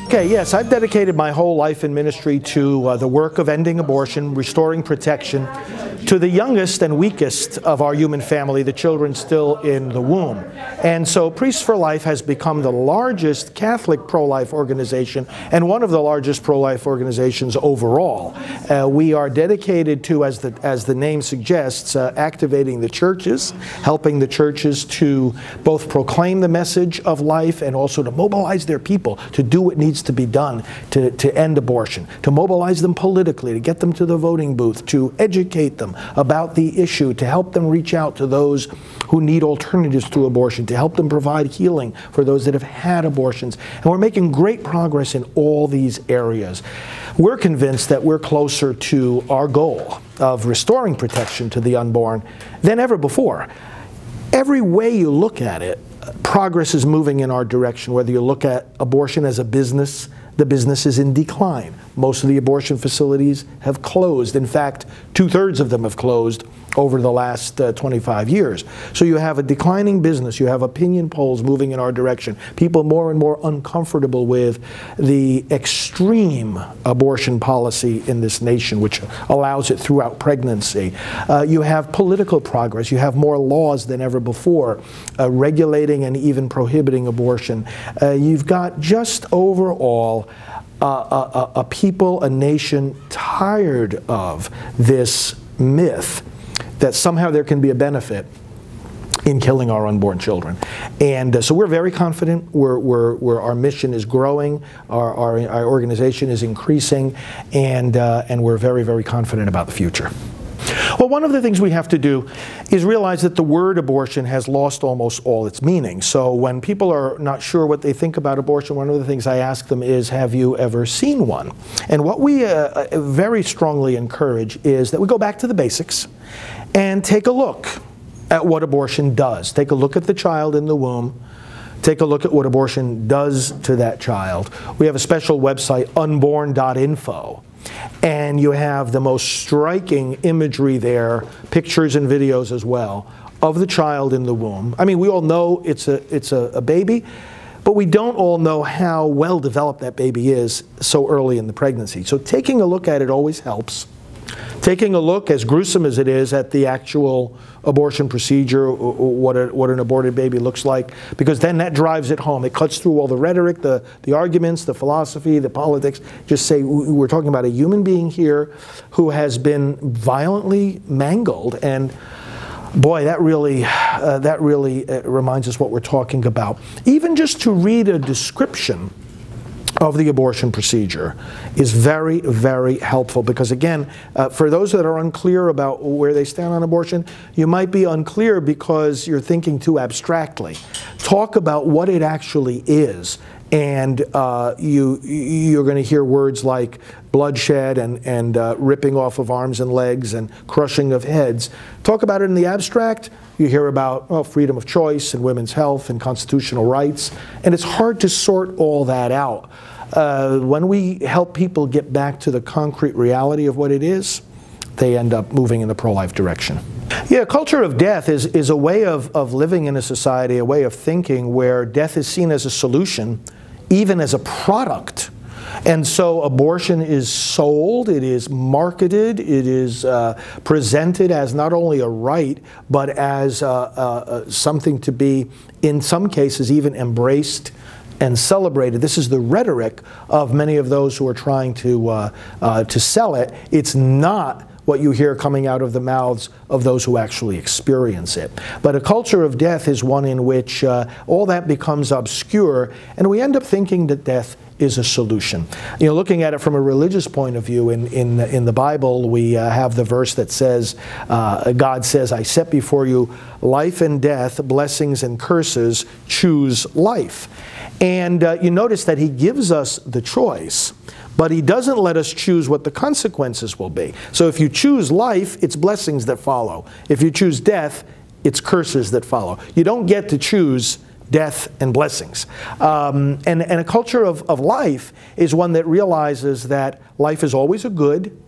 Okay, yes, I've dedicated my whole life in ministry to the work of ending abortion, restoring protection to the youngest and weakest of our human family, the children still in the womb. And so Priests for Life has become the largest Catholic pro-life organization and one of the largest pro-life organizations overall. We are dedicated to, as the name suggests, activating the churches, helping the churches to both proclaim the message of life and also to mobilize their people to do what needs to be done to end abortion, to mobilize them politically, to get them to the voting booth, to educate them about the issue, to help them reach out to those who need alternatives to abortion, to help them provide healing for those that have had abortions. And we're making great progress in all these areas. We're convinced that we're closer to our goal of restoring protection to the unborn than ever before. Every way you look at it, progress is moving in our direction. Whether you look at abortion as a business, the business is in decline. Most of the abortion facilities have closed. In fact, 2/3 of them have closed over the last 25 years. So you have a declining business. You have opinion polls moving in our direction. People more and more uncomfortable with the extreme abortion policy in this nation, which allows it throughout pregnancy. You have political progress. You have more laws than ever before regulating and even prohibiting abortion. You've got just overall a people, a nation tired of this myth that somehow there can be a benefit in killing our unborn children. And so we're very confident. Our mission is growing, our organization is increasing, and we're very, very confident about the future. Well, one of the things we have to do is realize that the word abortion has lost almost all its meaning. So when people are not sure what they think about abortion, one of the things I ask them is, have you ever seen one? And what we very strongly encourage is that we go back to the basics and take a look at what abortion does. Take a look at the child in the womb. Take a look at what abortion does to that child. We have a special website, unborn.info. And you have the most striking imagery there, pictures and videos as well, of the child in the womb. I mean, we all know it's a baby, but we don't all know how well developed that baby is so early in the pregnancy. So taking a look at it always helps. Taking a look, as gruesome as it is, at the actual abortion procedure, what an aborted baby looks like, because then that drives it home. It cuts through all the rhetoric, the arguments, the philosophy, the politics. Just say, we're talking about a human being here who has been violently mangled, and boy, that really reminds us what we're talking about. Even just to read a description of the abortion procedure is very, very helpful, because again, for those that are unclear about where they stand on abortion, you might be unclear because you're thinking too abstractly. Talk about what it actually is, and you're going to hear words like bloodshed and ripping off of arms and legs and crushing of heads. Talk about it in the abstract. You hear about freedom of choice and women's health and constitutional rights, and it's hard to sort all that out. When we help people get back to the concrete reality of what it is, they end up moving in the pro-life direction. Yeah, culture of death is a way of living in a society, a way of thinking where death is seen as a solution, even as a product. And so abortion is sold, it is marketed, it is presented as not only a right, but as something to be, in some cases, even embraced and celebrated. This is the rhetoric of many of those who are trying to sell it. It's not what you hear coming out of the mouths of those who actually experience it. But a culture of death is one in which all that becomes obscure, and we end up thinking that death is a solution. You know, looking at it from a religious point of view, in the Bible, we have the verse that says, God says, I set before you life and death, blessings and curses, choose life. And you notice that he gives us the choice, but he doesn't let us choose what the consequences will be. So if you choose life, it's blessings that follow. If you choose death, it's curses that follow. You don't get to choose death and blessings. And a culture of life is one that realizes that life is always a good.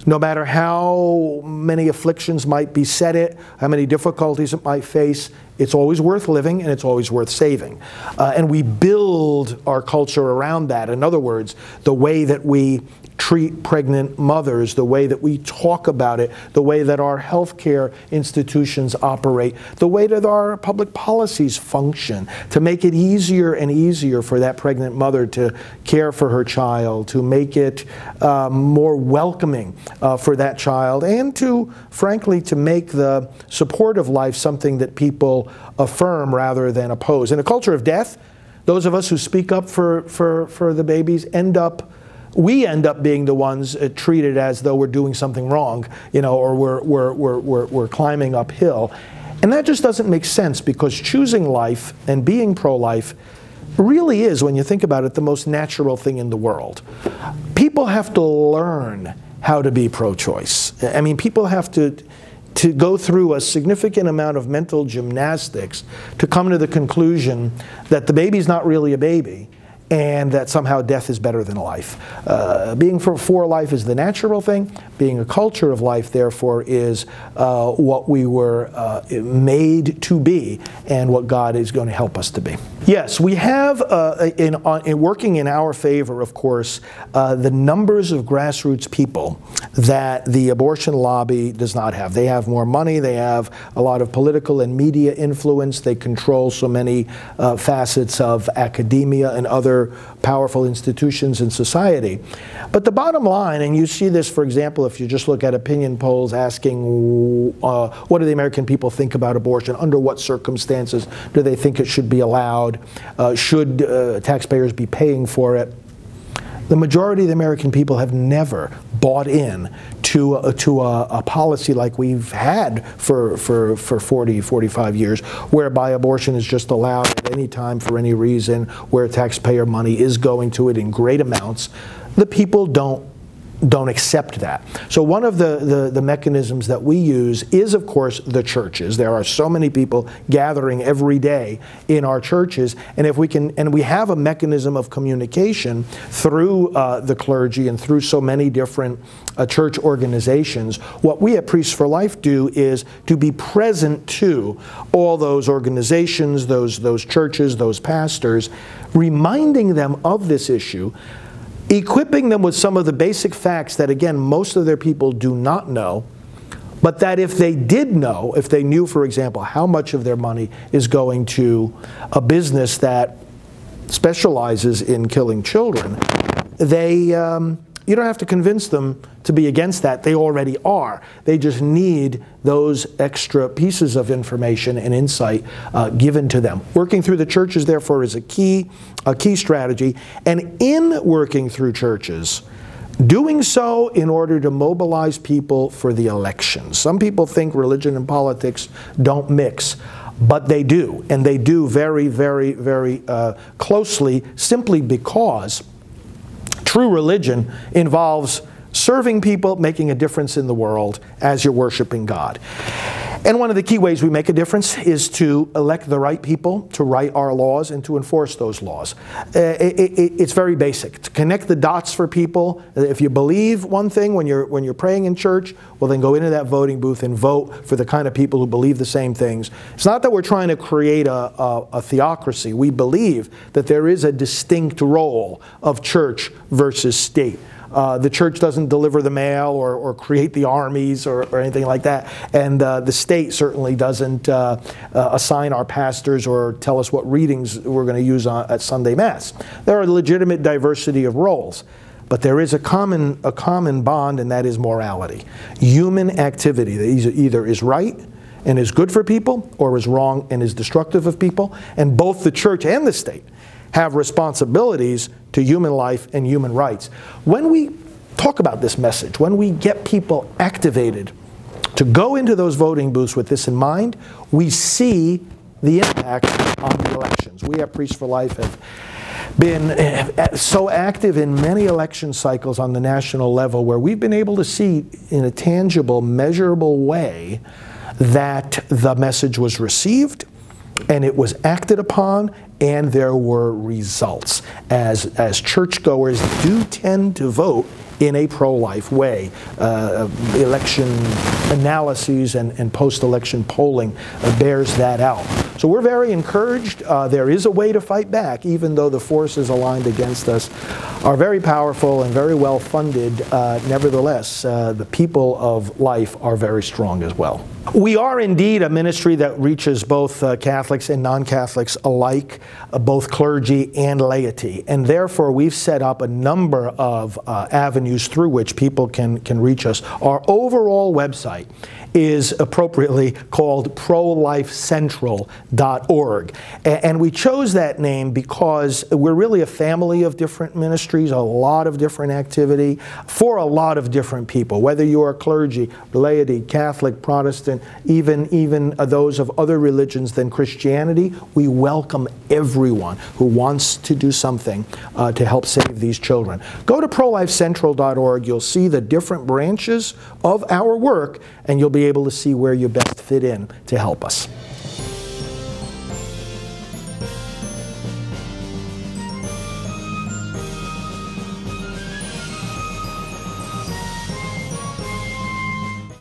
No matter how many afflictions might beset it, how many difficulties it might face, it's always worth living and it's always worth saving. And we build our culture around that. In other words, the way that we treat pregnant mothers, the way that we talk about it, the way that our healthcare institutions operate, the way that our public policies function, to make it easier and easier for that pregnant mother to care for her child, to make it more welcoming for that child, and to, frankly, to make the support of life something that people affirm rather than oppose. In a culture of death, those of us who speak up for the babies we end up being the ones treated as though we're doing something wrong, you know, or we're climbing uphill. And that just doesn't make sense, because choosing life and being pro-life really is, when you think about it, the most natural thing in the world. People have to learn how to be pro-choice. I mean, people have to go through a significant amount of mental gymnastics to come to the conclusion that the baby's not really a baby, and that somehow death is better than life. Being for life is the natural thing. Being a culture of life, therefore, is what we were made to be, and what God is going to help us to be. Yes, we have, in working in our favor, of course, the numbers of grassroots people that the abortion lobby does not have. They have more money, they have a lot of political and media influence, they control so many facets of academia and other powerful institutions in society. But the bottom line, and you see this, for example, if you just look at opinion polls asking what do the American people think about abortion, under what circumstances do they think it should be allowed, should taxpayers be paying for it, the majority of the American people have never bought in to a policy like we've had for 40, 45 years, whereby abortion is just allowed at any time for any reason, where taxpayer money is going to it in great amounts. The people don't accept that. So one of the mechanisms that we use is, of course, the churches. There are so many people gathering every day in our churches, and if we can, and we have a mechanism of communication through the clergy and through so many different church organizations. What we at Priests for Life do is to be present to all those organizations, those churches, those pastors, reminding them of this issue, equipping them with some of the basic facts that, again, most of their people do not know, but that if they did know, if they knew, for example, how much of their money is going to a business that specializes in killing children, you don't have to convince them to be against that. They already are. They just need those extra pieces of information and insight given to them. Working through the churches, therefore, is a key strategy. And in working through churches, doing so in order to mobilize people for the elections. Some people think religion and politics don't mix, but they do. And they do very, very, very closely, simply because true religion involves serving people, making a difference in the world as you're worshiping God. And one of the key ways we make a difference is to elect the right people to write our laws and to enforce those laws. It's very basic. To connect the dots for people. If you believe one thing when you're praying in church, well, then go into that voting booth and vote for the kind of people who believe the same things. It's not that we're trying to create a theocracy. We believe that there is a distinct role of church versus state. The church doesn't deliver the mail or create the armies or anything like that. And the state certainly doesn't assign our pastors or tell us what readings we're going to use at Sunday Mass. There are a legitimate diversity of roles. But there is a common bond, and that is morality. Human activity that either is right and is good for people, or is wrong and is destructive of people. And both the church and the state have responsibilities to human life and human rights. When we talk about this message, when we get people activated to go into those voting booths with this in mind, we see the impact on the elections. We at Priests for Life have been so active in many election cycles on the national level, where we've been able to see in a tangible, measurable way that the message was received and it was acted upon, and there were results. As churchgoers do tend to vote in a pro-life way. Election analyses and post-election polling bears that out. So we're very encouraged. There is a way to fight back, even though the forces aligned against us are very powerful and very well funded. Nevertheless, the people of life are very strong as well. We are indeed a ministry that reaches both Catholics and non-Catholics alike, both clergy and laity. And therefore, we've set up a number of avenues through which people can reach us. Our overall website is appropriately called prolifecentral.org. And we chose that name because we're really a family of different ministries, a lot of different activity for a lot of different people, whether you are clergy, laity, Catholic, Protestant, even those of other religions than Christianity. We welcome everyone who wants to do something to help save these children. Go to prolifecentral.org. You'll see the different branches of our work, and you'll be able to see where you best fit in to help us.